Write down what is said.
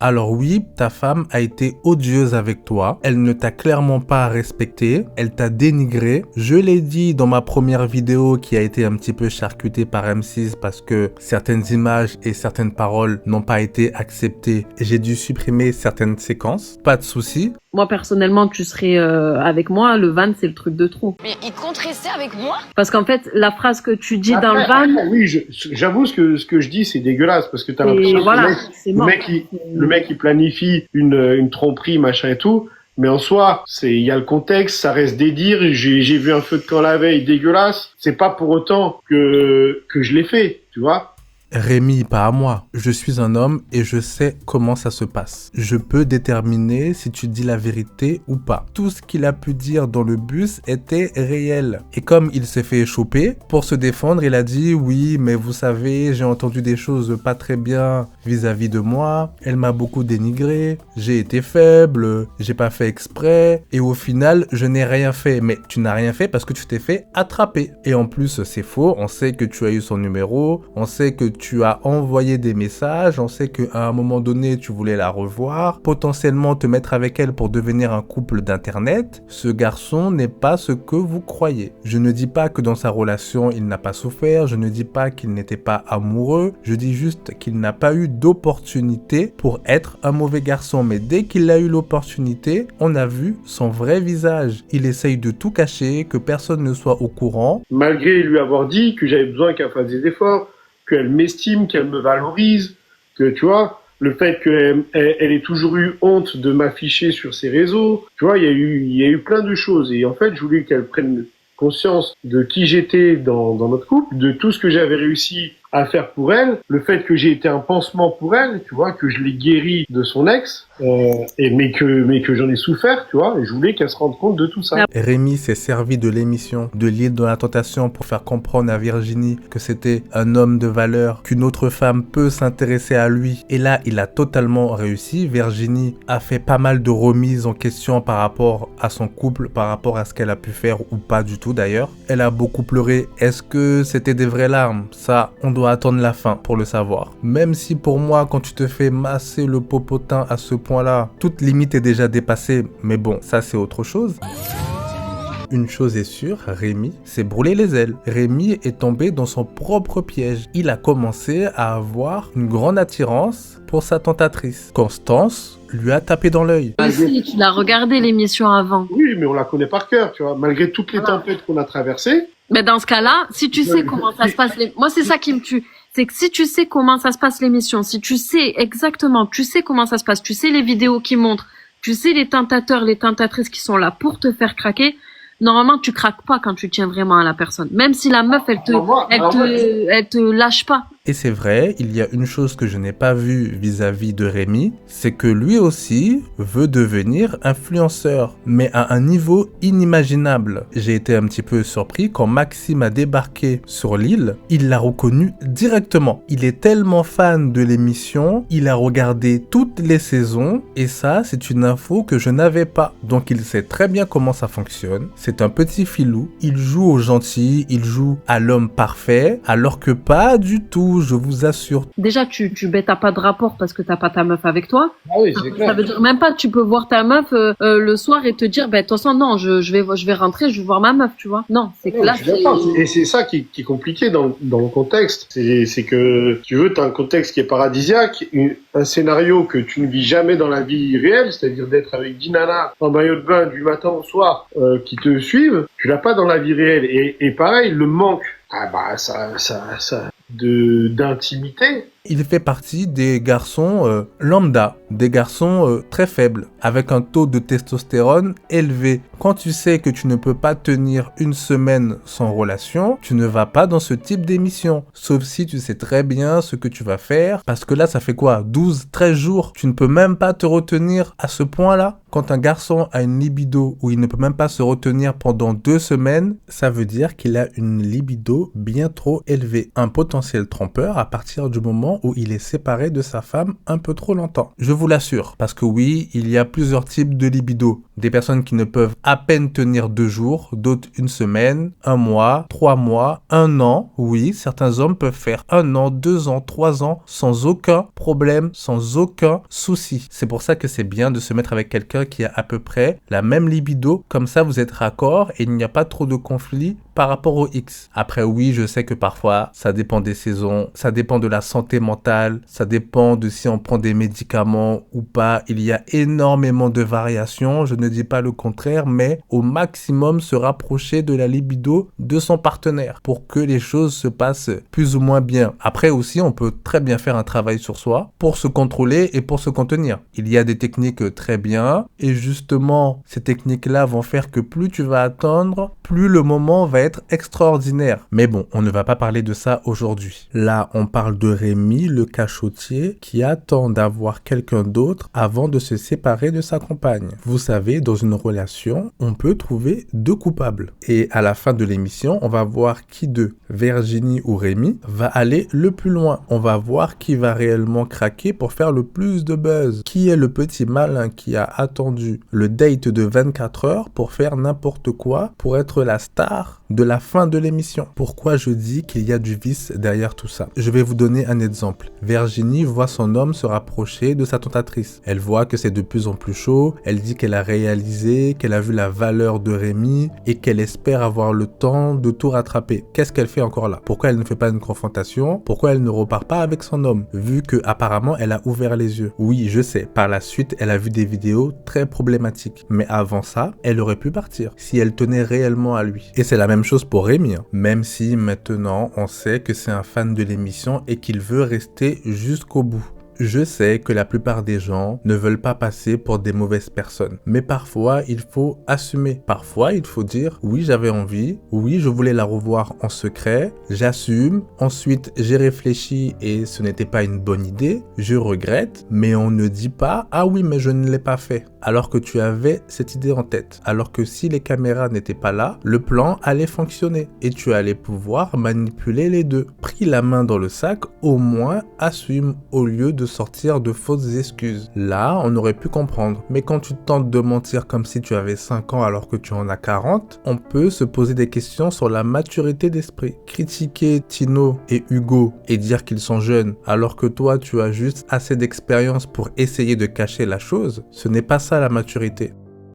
Alors oui, ta femme a été odieuse avec toi, elle ne t'a clairement pas respecté, elle t'a dénigré. Je l'ai dit dans ma première vidéo qui a été un petit peu charcutée par M6 parce que certaines images et certaines paroles n'ont pas été acceptées et j'ai dû supprimer certaines séquences. Pas de souci. Moi, personnellement, tu serais avec moi, le van, c'est le truc de trop. Mais il compte rester avec moi? Parce qu'en fait, la phrase que tu dis dans le van... Oui, j'avoue ce que je dis, c'est dégueulasse, parce que t'as l'impression voilà, que le mec, il planifie une tromperie, machin et tout, mais en soi, il y a le contexte, ça reste des dires, j'ai vu un feu de camp la veille dégueulasse, c'est pas pour autant que je l'ai fait, tu vois. Rémi, pas à moi. Je suis un homme et je sais comment ça se passe. Je peux déterminer si tu dis la vérité ou pas. Tout ce qu'il a pu dire dans le bus était réel. Et comme il s'est fait choper, pour se défendre, il a dit « Oui, mais vous savez, j'ai entendu des choses pas très bien vis-à-vis de moi. Elle m'a beaucoup dénigré. J'ai été faible. J'ai pas fait exprès. Et au final, je n'ai rien fait. » Mais tu n'as rien fait parce que tu t'es fait attraper. Et en plus, c'est faux. On sait que tu as eu son numéro. On sait que tu as envoyé des messages, on sait qu'à un moment donné, tu voulais la revoir, potentiellement te mettre avec elle pour devenir un couple d'internet. Ce garçon n'est pas ce que vous croyez. Je ne dis pas que dans sa relation, il n'a pas souffert, je ne dis pas qu'il n'était pas amoureux, je dis juste qu'il n'a pas eu d'opportunité pour être un mauvais garçon. Mais dès qu'il a eu l'opportunité, on a vu son vrai visage. Il essaye de tout cacher, que personne ne soit au courant. Malgré lui avoir dit que j'avais besoin qu'elle fasse des efforts, qu'elle m'estime, qu'elle me valorise, que tu vois, le fait qu'elle ait toujours eu honte de m'afficher sur ses réseaux, tu vois, il y a eu plein de choses. Et en fait, je voulais qu'elle prenne conscience de qui j'étais dans notre couple, de tout ce que j'avais réussi à faire pour elle, le fait que j'ai été un pansement pour elle, tu vois, que je l'ai guéri de son ex, mais que j'en ai souffert, tu vois, et je voulais qu'elle se rende compte de tout ça. Rémi s'est servi de l'émission de l'île de la tentation pour faire comprendre à Virginie que c'était un homme de valeur, qu'une autre femme peut s'intéresser à lui. Et là, il a totalement réussi. Virginie a fait pas mal de remises en question par rapport à son couple, par rapport à ce qu'elle a pu faire ou pas du tout d'ailleurs. Elle a beaucoup pleuré. Est-ce que c'était des vraies larmes? Ça, on doit attendre la fin pour le savoir. Même si pour moi, quand tu te fais masser le popotin à ce point-là, toute limite est déjà dépassée, mais bon, ça c'est autre chose. Une chose est sûre, Rémi s'est brûlé les ailes. Rémi est tombé dans son propre piège. Il a commencé à avoir une grande attirance pour sa tentatrice. Constance lui a tapé dans l'œil. Si, tu l'as regardé l'émission avant. Oui, mais on la connaît par cœur, tu vois, malgré toutes les tempêtes qu'on a traversées. Mais dans ce cas-là, si tu sais comment ça se passe, moi c'est ça qui me tue. C'est que si tu sais comment ça se passe l'émission, si tu sais exactement, tu sais comment ça se passe, tu sais les vidéos qui montrent, tu sais les tentateurs, les tentatrices qui sont là pour te faire craquer, normalement tu craques pas quand tu tiens vraiment à la personne. Même si la meuf, elle te lâche pas. Et c'est vrai, il y a une chose que je n'ai pas vue vis-à-vis de Rémi, c'est que lui aussi veut devenir influenceur, mais à un niveau inimaginable. J'ai été un petit peu surpris quand Maxime a débarqué sur l'île, il l'a reconnu directement. Il est tellement fan de l'émission, il a regardé toutes les saisons, et ça, c'est une info que je n'avais pas. Donc il sait très bien comment ça fonctionne. C'est un petit filou, il joue au gentil, il joue à l'homme parfait, alors que pas du tout. Je vous assure. Déjà, t'as pas de rapport parce que t'as pas ta meuf avec toi. Ah oui, c'est clair. Ça veut dire même pas, tu peux voir ta meuf le soir et te dire, de toute façon, non, je vais rentrer, je vais voir ma meuf, tu vois. Non, c'est que là, et c'est ça qui est compliqué dans le contexte. C'est que, tu veux, t'as un contexte qui est paradisiaque, un scénario que tu ne vis jamais dans la vie réelle, c'est-à-dire d'être avec 10 nanas en maillot de bain du matin au soir qui te suivent, tu l'as pas dans la vie réelle. Et pareil, le manque, d'intimité. Il fait partie des garçons lambda, des garçons très faibles, avec un taux de testostérone élevé. Quand tu sais que tu ne peux pas tenir une semaine sans relation, tu ne vas pas dans ce type d'émission. Sauf si tu sais très bien ce que tu vas faire, parce que là, ça fait quoi, 12, 13 jours? Tu ne peux même pas te retenir à ce point-là. Quand un garçon a une libido où il ne peut même pas se retenir pendant 2 semaines, ça veut dire qu'il a une libido bien trop élevée. Un potentiel trompeur à partir du moment où il est séparé de sa femme un peu trop longtemps. Je vous l'assure. Parce que oui, il y a plusieurs types de libido. Des personnes qui ne peuvent à peine tenir 2 jours, d'autres une semaine, 1 mois, 3 mois, 1 an. Oui, certains hommes peuvent faire 1 an, 2 ans, 3 ans sans aucun problème, sans aucun souci. C'est pour ça que c'est bien de se mettre avec quelqu'un qui a à peu près la même libido. Comme ça, vous êtes raccord et il n'y a pas trop de conflits par rapport au X. Après, oui, je sais que parfois, ça dépend des saisons, ça dépend de la santé mentale, ça dépend de si on prend des médicaments ou pas. Il y a énormément de variations, je ne dis pas le contraire, mais au maximum se rapprocher de la libido de son partenaire pour que les choses se passent plus ou moins bien. Après aussi, on peut très bien faire un travail sur soi pour se contrôler et pour se contenir. Il y a des techniques très bien et justement, ces techniques-là vont faire que plus tu vas attendre, plus le moment va être extraordinaire. Mais bon, on ne va pas parler de ça aujourd'hui. Là, on parle de Rémi, le cachotier, qui attend d'avoir quelqu'un d'autre avant de se séparer de sa compagne. Vous savez, dans une relation, on peut trouver 2 coupables. Et à la fin de l'émission, on va voir qui d'eux, Virginie ou Rémi, va aller le plus loin. On va voir qui va réellement craquer pour faire le plus de buzz. Qui est le petit malin qui a attendu le date de 24 heures pour faire n'importe quoi, pour être la star de la fin de l'émission. Pourquoi je dis qu'il y a du vice derrière tout ça? Je vais vous donner un exemple. Virginie voit son homme se rapprocher de sa tentatrice. Elle voit que c'est de plus en plus chaud. Elle dit qu'elle a réalisé, qu'elle a vu la valeur de Rémi et qu'elle espère avoir le temps de tout rattraper. Qu'est-ce qu'elle fait encore là? Pourquoi elle ne fait pas une confrontation? Pourquoi elle ne repart pas avec son homme? Vu que apparemment elle a ouvert les yeux. Oui, je sais. Par la suite, elle a vu des vidéos très problématiques. Mais avant ça, elle aurait pu partir si elle tenait réellement à lui. Et c'est la même chose pour Rémi, hein. Même si maintenant on sait que c'est un fan de l'émission et qu'il veut rester jusqu'au bout. Je sais que la plupart des gens ne veulent pas passer pour des mauvaises personnes. Mais parfois, il faut assumer. Parfois, il faut dire, oui, j'avais envie. Oui, je voulais la revoir en secret. J'assume. Ensuite, j'ai réfléchi et ce n'était pas une bonne idée. Je regrette. Mais on ne dit pas, ah oui, mais je ne l'ai pas fait. Alors que tu avais cette idée en tête. Alors que si les caméras n'étaient pas là, le plan allait fonctionner. Et tu allais pouvoir manipuler les deux. Pris la main dans le sac, au moins assume au lieu de sortir de fausses excuses. Là, on aurait pu comprendre. Mais quand tu tentes de mentir comme si tu avais 5 ans alors que tu en as 40, on peut se poser des questions sur la maturité d'esprit. Critiquer Tino et Hugo et dire qu'ils sont jeunes alors que toi, tu as juste assez d'expérience pour essayer de cacher la chose, ce n'est pas ça la maturité.